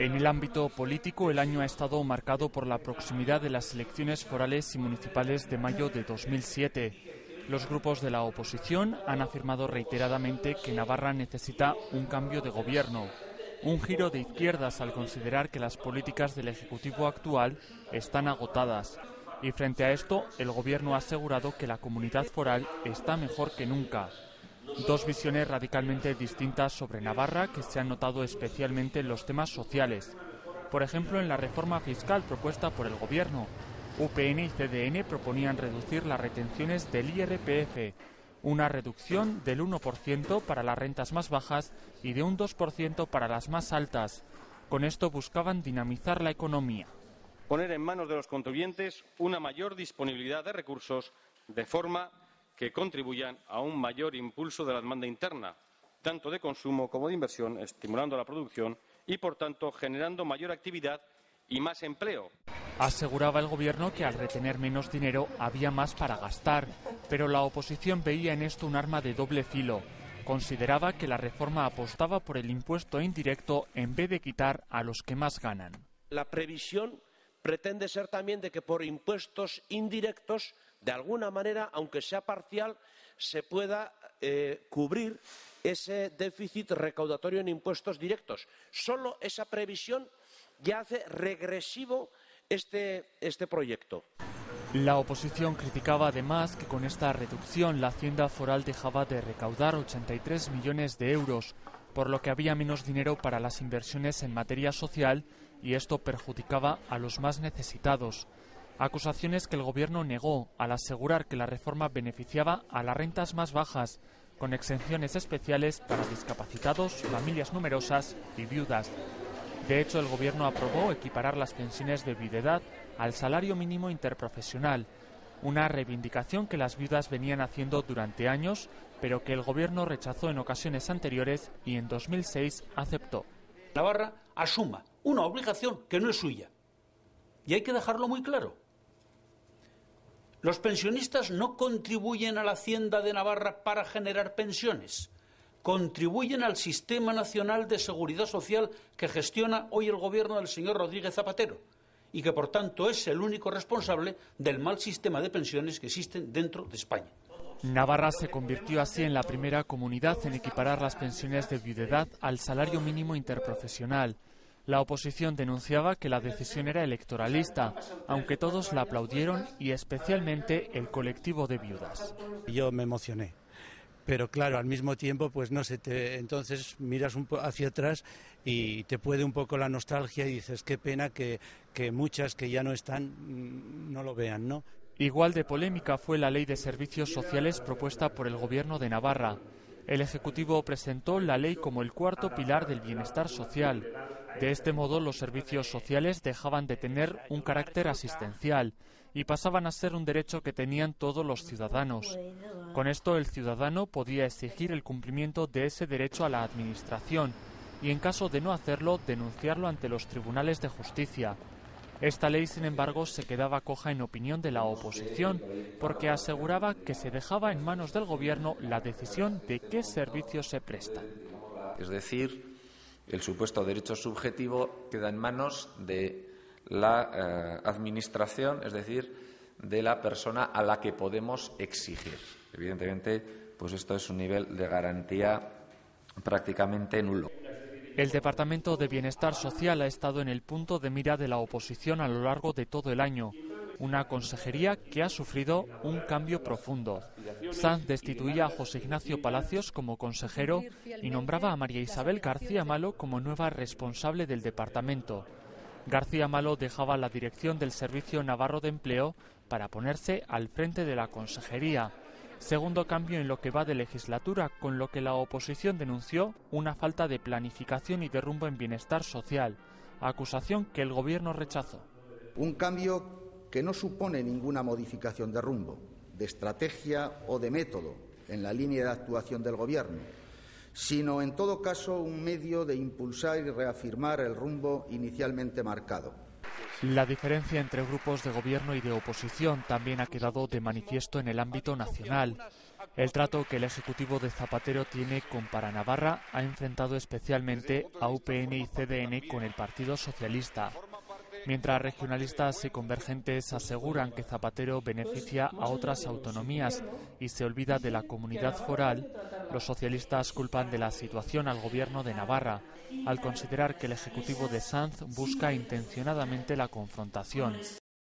En el ámbito político, el año ha estado marcado por la proximidad de las elecciones forales y municipales de mayo de 2007. Los grupos de la oposición han afirmado reiteradamente que Navarra necesita un cambio de gobierno, un giro de izquierdas al considerar que las políticas del Ejecutivo actual están agotadas. Y frente a esto, el gobierno ha asegurado que la comunidad foral está mejor que nunca. Dos visiones radicalmente distintas sobre Navarra que se han notado especialmente en los temas sociales. Por ejemplo, en la reforma fiscal propuesta por el gobierno, UPN y CDN proponían reducir las retenciones del IRPF, una reducción del 1% para las rentas más bajas y de un 2% para las más altas. Con esto buscaban dinamizar la economía. Poner en manos de los contribuyentes una mayor disponibilidad de recursos de forma que contribuyan a un mayor impulso de la demanda interna, tanto de consumo como de inversión, estimulando la producción y, por tanto, generando mayor actividad y más empleo. Aseguraba el gobierno que al retener menos dinero había más para gastar, pero la oposición veía en esto un arma de doble filo. Consideraba que la reforma apostaba por el impuesto indirecto en vez de quitar a los que más ganan. La previsión pretende ser también de que por impuestos indirectos, de alguna manera, aunque sea parcial, se pueda cubrir ese déficit recaudatorio en impuestos directos. Solo esa previsión ya hace regresivo este proyecto. La oposición criticaba además que con esta reducción la Hacienda Foral dejaba de recaudar 83 millones de euros, por lo que había menos dinero para las inversiones en materia social y esto perjudicaba a los más necesitados. Acusaciones que el gobierno negó al asegurar que la reforma beneficiaba a las rentas más bajas, con exenciones especiales para discapacitados, familias numerosas y viudas. De hecho, el gobierno aprobó equiparar las pensiones de viudedad al salario mínimo interprofesional, una reivindicación que las viudas venían haciendo durante años, pero que el gobierno rechazó en ocasiones anteriores y en 2006 aceptó. Navarra asuma una obligación que no es suya. Y hay que dejarlo muy claro. Los pensionistas no contribuyen a la Hacienda de Navarra para generar pensiones. Contribuyen al Sistema Nacional de Seguridad Social que gestiona hoy el gobierno del señor Rodríguez Zapatero y que, por tanto, es el único responsable del mal sistema de pensiones que existen dentro de España. Navarra se convirtió así en la primera comunidad en equiparar las pensiones de viudedad al salario mínimo interprofesional. La oposición denunciaba que la decisión era electoralista, aunque todos la aplaudieron y especialmente el colectivo de viudas. Yo me emocioné, pero claro, al mismo tiempo, pues no sé, entonces miras un poco hacia atrás y te puede un poco la nostalgia y dices qué pena que muchas que ya no están no lo vean, ¿no? Igual de polémica fue la Ley de Servicios Sociales propuesta por el Gobierno de Navarra. El Ejecutivo presentó la ley como el cuarto pilar del bienestar social. De este modo, los servicios sociales dejaban de tener un carácter asistencial y pasaban a ser un derecho que tenían todos los ciudadanos. Con esto, el ciudadano podía exigir el cumplimiento de ese derecho a la Administración y, en caso de no hacerlo, denunciarlo ante los tribunales de justicia. Esta ley, sin embargo, se quedaba coja en opinión de la oposición, porque aseguraba que se dejaba en manos del gobierno la decisión de qué servicios se prestan. Es decir, el supuesto derecho subjetivo queda en manos de la administración, es decir, de la persona a la que podemos exigir. Evidentemente, pues esto es un nivel de garantía prácticamente nulo. El Departamento de Bienestar Social ha estado en el punto de mira de la oposición a lo largo de todo el año, una consejería que ha sufrido un cambio profundo. Sanz destituía a José Ignacio Palacios como consejero y nombraba a María Isabel García Malo como nueva responsable del departamento. García Malo dejaba la dirección del Servicio Navarro de Empleo para ponerse al frente de la consejería. Segundo cambio en lo que va de legislatura, con lo que la oposición denunció una falta de planificación y de rumbo en bienestar social, acusación que el gobierno rechazó. Un cambio que no supone ninguna modificación de rumbo, de estrategia o de método en la línea de actuación del gobierno, sino en todo caso un medio de impulsar y reafirmar el rumbo inicialmente marcado. La diferencia entre grupos de gobierno y de oposición también ha quedado de manifiesto en el ámbito nacional. El trato que el Ejecutivo de Zapatero tiene con Para Navarra ha enfrentado especialmente a UPN y CDN con el Partido Socialista. Mientras regionalistas y convergentes aseguran que Zapatero beneficia a otras autonomías y se olvida de la comunidad foral, los socialistas culpan de la situación al Gobierno de Navarra, al considerar que el Ejecutivo de Sanz busca intencionadamente la confrontación.